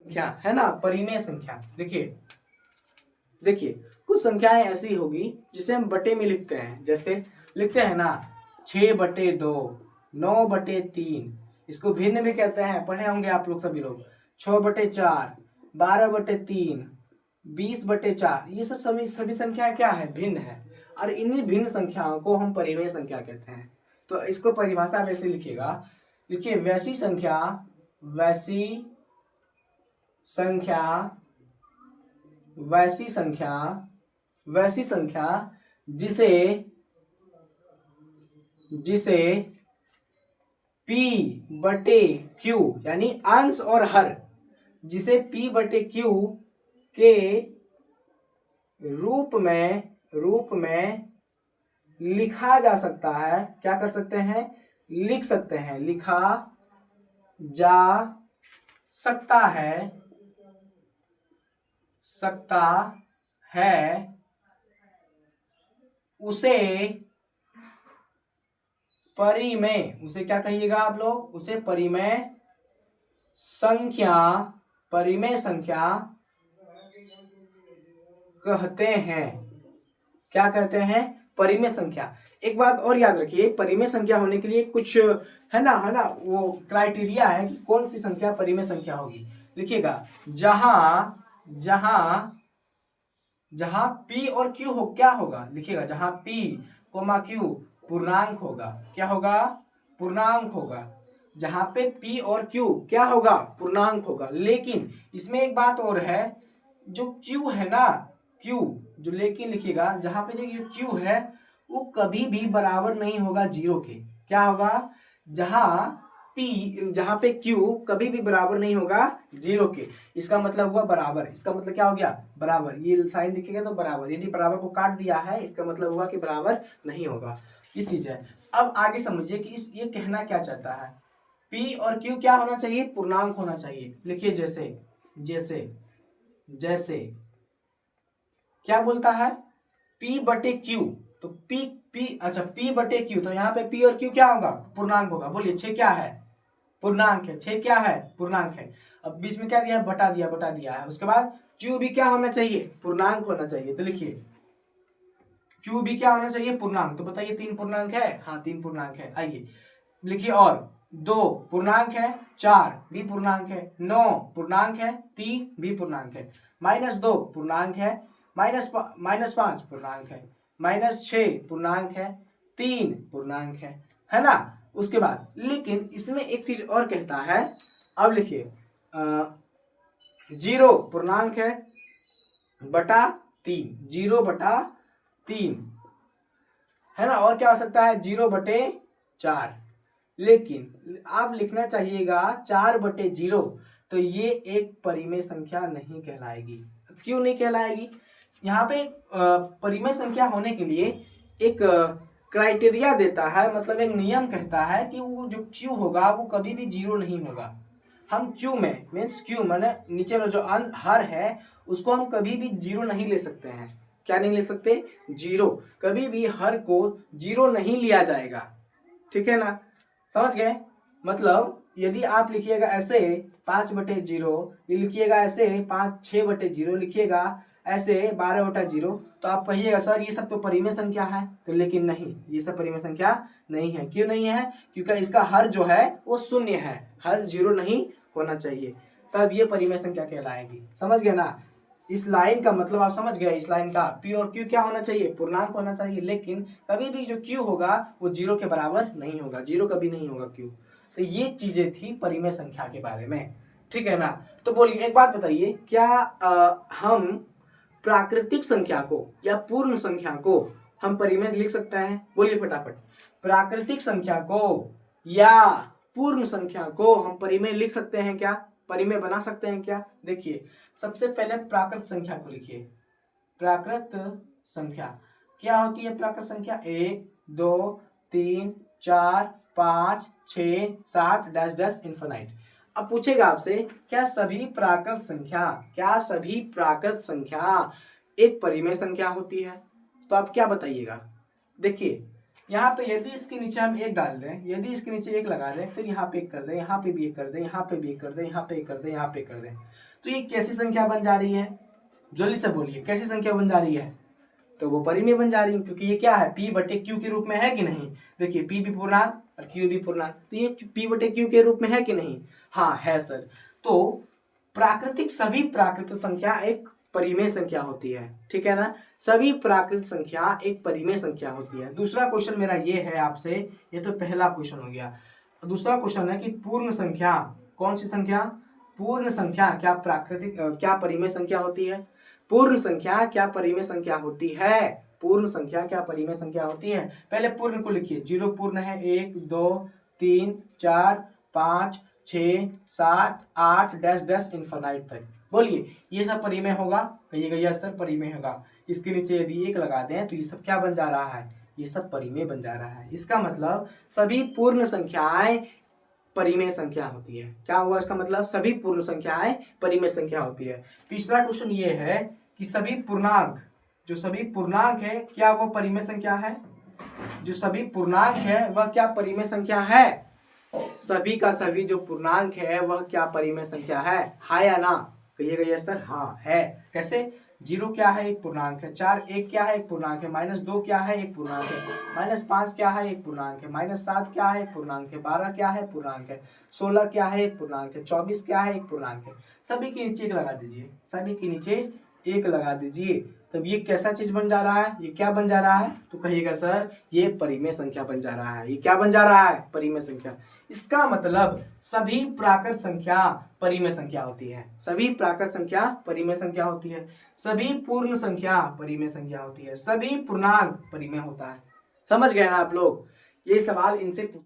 संख्या है ना, परिमेय संख्या। देखिए देखिए कुछ संख्याएं ऐसी होगी जिसे हम बटे में लिखते हैं, जैसे लिखते हैं ना 6/2, 9/3, इसको भिन्न भी कहते हैं, पढ़े होंगे आप लोग सभी लोग। 6/4, 12/3, 20/4, ये सब सभी संख्या क्या है, भिन्न है। और इन्हीं भिन्न संख्याओं को हम परिमेय संख्या कहते हैं। तो इसको परिभाषा वैसे लिखिएगा, लिखिए वैसी संख्या जिसे P/Q यानी अंश और हर, जिसे P/Q के रूप में लिखा जा सकता है। क्या कर सकते हैं, लिख सकते हैं, लिखा जा सकता है उसे परिमेय, उसे क्या कहिएगा आप लोग, उसे परिमेय संख्या कहते हैं। क्या कहते हैं, परिमेय संख्या। एक बात और याद रखिए, परिमेय संख्या होने के लिए कुछ है ना वो क्राइटेरिया है कि कौन सी संख्या परिमेय संख्या होगी। लिखिएगा जहां P और Q हो, क्या होगा, लिखिएगा जहां P, Q पूर्णांक होगा। क्या होगा, पूर्णांक होगा। जहां पे P और Q क्या होगा, पूर्णांक होगा। लेकिन इसमें एक बात और है, जो Q है ना, Q जो, लेकिन लिखिएगा जहां पे जो Q है वो कभी भी बराबर नहीं होगा जीरो के। क्या होगा, जहां पे Q कभी भी बराबर नहीं होगा जीरो के, इसका मतलब हुआ बराबर। इसका मतलब क्या हो गया, बराबर। ये साइन दिखेगा तो बराबर, यदि बराबर को काट दिया है इसका मतलब हुआ कि बराबर नहीं होगा। ये चीज है। अब आगे समझिए कि ये कहना क्या चाहता है, P और Q क्या होना चाहिए, पूर्णांक होना चाहिए। लिखिए जैसे क्या बोलता है, P/Q, तो P/Q, तो यहाँ पे P और Q क्या होगा, पूर्णांक होगा। बोलिए 6 क्या है, पूर्णांक है। 6 क्या है, पूर्णांक है। अब बीच में क्या दिया है, बटा दिया है। उसके बाद Q भी क्या होना चाहिए, पूर्णांक होना चाहिए। तो लिखिए Q भी क्या होना चाहिए, पूर्णांक। तो बताइए 3 पूर्णांक है, हाँ 3 पूर्णांक है। आइए लिखिए, और 2 पूर्णांक है, 4 भी पूर्णांक है, 9 पूर्णांक है, 3 भी पूर्णांक है, -2 पूर्णांक है, -5 पूर्णांक है, -6 पूर्णांक है, 3 पूर्णांक है ना। उसके बाद लेकिन इसमें एक चीज और कहता है। अब लिखिए 0 पूर्णांक है बटा 3, 0/3 है ना। और क्या हो सकता है, 0/4। लेकिन आप लिखना चाहिएगा 4/0, तो ये एक परिमेय संख्या नहीं कहलाएगी। क्यों नहीं कहलाएगी, यहाँ पे परिमेय संख्या होने के लिए एक क्राइटेरिया देता है, मतलब एक नियम कहता है कि वो जो Q होगा वो कभी भी 0 नहीं होगा। हम Q में मीन्स Q माने नीचे वाला जो हर है उसको हम कभी भी 0 नहीं ले सकते हैं। क्या नहीं ले सकते, 0। कभी भी हर को 0 नहीं लिया जाएगा, ठीक है ना, समझ गए। मतलब यदि आप लिखिएगा ऐसे 5/0, ये लिखिएगा ऐसे 6/0, लिखिएगा ऐसे 12/0, तो आप कहिएगा सर ये सब तो परिमेय संख्या है। तो लेकिन नहीं, ये सब परिमेय संख्या नहीं है। क्यों नहीं है, क्योंकि इसका हर जो है वो शून्य है, हर 0 नहीं होना चाहिए, तब ये परिमेय संख्या कहलाएगी। समझ गए ना, इस लाइन का मतलब आप समझ गए। इस लाइन का P और Q क्या होना चाहिए, पूर्णांक होना चाहिए। लेकिन कभी भी जो Q होगा वो 0 के बराबर नहीं होगा, 0 कभी नहीं होगा Q। तो ये चीजें थी परिमेय संख्या के बारे में, ठीक है ना। तो बोलिए एक बात बताइए, क्या हम प्राकृतिक संख्या को या पूर्ण संख्या को हम परिमेय लिख सकते हैं, बोलिए फटाफट। प्राकृतिक संख्या को या पूर्ण संख्या को हम परिमेय लिख सकते हैं क्या, परिमेय बना सकते हैं क्या। देखिए सबसे पहले प्राकृत संख्या को लिखिए। प्राकृत संख्या क्या होती है, प्राकृत संख्या 1 2 3 4 5 6 7 डैश इनफिनाइट। अब पूछेगा आपसे क्या सभी प्राकृत संख्या एक परिमेय संख्या होती है, तो आप क्या बताइएगा। देखिए यहाँ पे यदि इसके नीचे हम 1 डाल दें, यदि इसके नीचे 1 लगा दें, फिर यहाँ पे 1 कर दें, यहाँ पे भी 1 कर दें, यहाँ पे भी 1 कर दें, यहाँ पे 1 कर दें, यहाँ पे 1 कर दें, तो ये कैसी संख्या बन जा रही है, जल्दी से बोलिए, कैसी संख्या बन जा रही है? तो वो परिमेय बन जा रही है, क्योंकि ये क्या है, p बटे q के रूप में है कि नहीं? देखिए p भी पूर्णांक और q भी पूर्णांक, तो ये p बटे q के रूप में है कि नहीं? हाँ है सर। तो सभी प्राकृत संख्या एक परिमेय संख्या होती है, ठीक है ना? सभी प्राकृत संख्या एक परिमेय संख्या होती है। दूसरा क्वेश्चन मेरा ये है आपसे, ये तो पहला क्वेश्चन हो गया। दूसरा क्वेश्चन है कि पूर्ण संख्या, कौन सी संख्या? पूर्ण संख्या क्या क्या परिमेय संख्या होती है? पूर्ण संख्या क्या परिमेय संख्या होती है? पूर्ण संख्या क्या परिमेय संख्या होती है? पहले पूर्ण को लिखिए, 0 पूर्ण है, 1 2 3 4 5 6 7 8 डैश डैश इनफाइनाइट तक। बोलिए ये सब परिमेय होगा, कहिएगा यह सब परिमेय होगा। इसके नीचे यदि 1 लगा दें तो ये सब क्या बन जा रहा है? ये सब परिमेय बन जा रहा है। इसका मतलब सभी पूर्ण संख्याएं परिमेय संख्या होती है। क्या हुआ इसका मतलब? सभी पूर्ण संख्याएं परिमेय संख्या होती है। तीसरा क्वेश्चन ये है कि सभी पूर्णांक, जो सभी पूर्णांक है क्या वो परिमेय संख्या है? जो सभी पूर्णांक है वह क्या परिमेय संख्या है? सभी का सभी जो पूर्णांक है वह क्या परिमेय संख्या है? हाँ या ना? कहिएगा यस सर, हाँ है। कैसे? 0 क्या है? एक पूर्णांक है। 4 1 क्या है? एक पूर्णांक है। -2 क्या है? एक पूर्णांक है। -5 क्या है? एक पूर्णांक है। -7 क्या है? एक पूर्णांक है। 12 क्या है? पूर्णांक है। 16 क्या है? एक पूर्णांक है। 24 क्या है? एक पूर्णांक है। सभी के नीचे 1 लगा दीजिए, सभी के नीचे 1 लगा दीजिए। तब ये कैसा चीज बन जा रहा है? ये क्या बन जा रहा है? तो कहिएगा सर ये परिमेय संख्या बन जा रहा है। ये क्या बन जा रहा है? परिमेय संख्या। इसका मतलब सभी प्राकृत संख्या परिमेय संख्या होती है। सभी प्राकृत संख्या परिमेय संख्या होती है। सभी पूर्ण संख्या परिमेय संख्या होती है। सभी पूर्णांक परिमेय होता है। समझ गए ना आप लोग? ये सवाल इनसे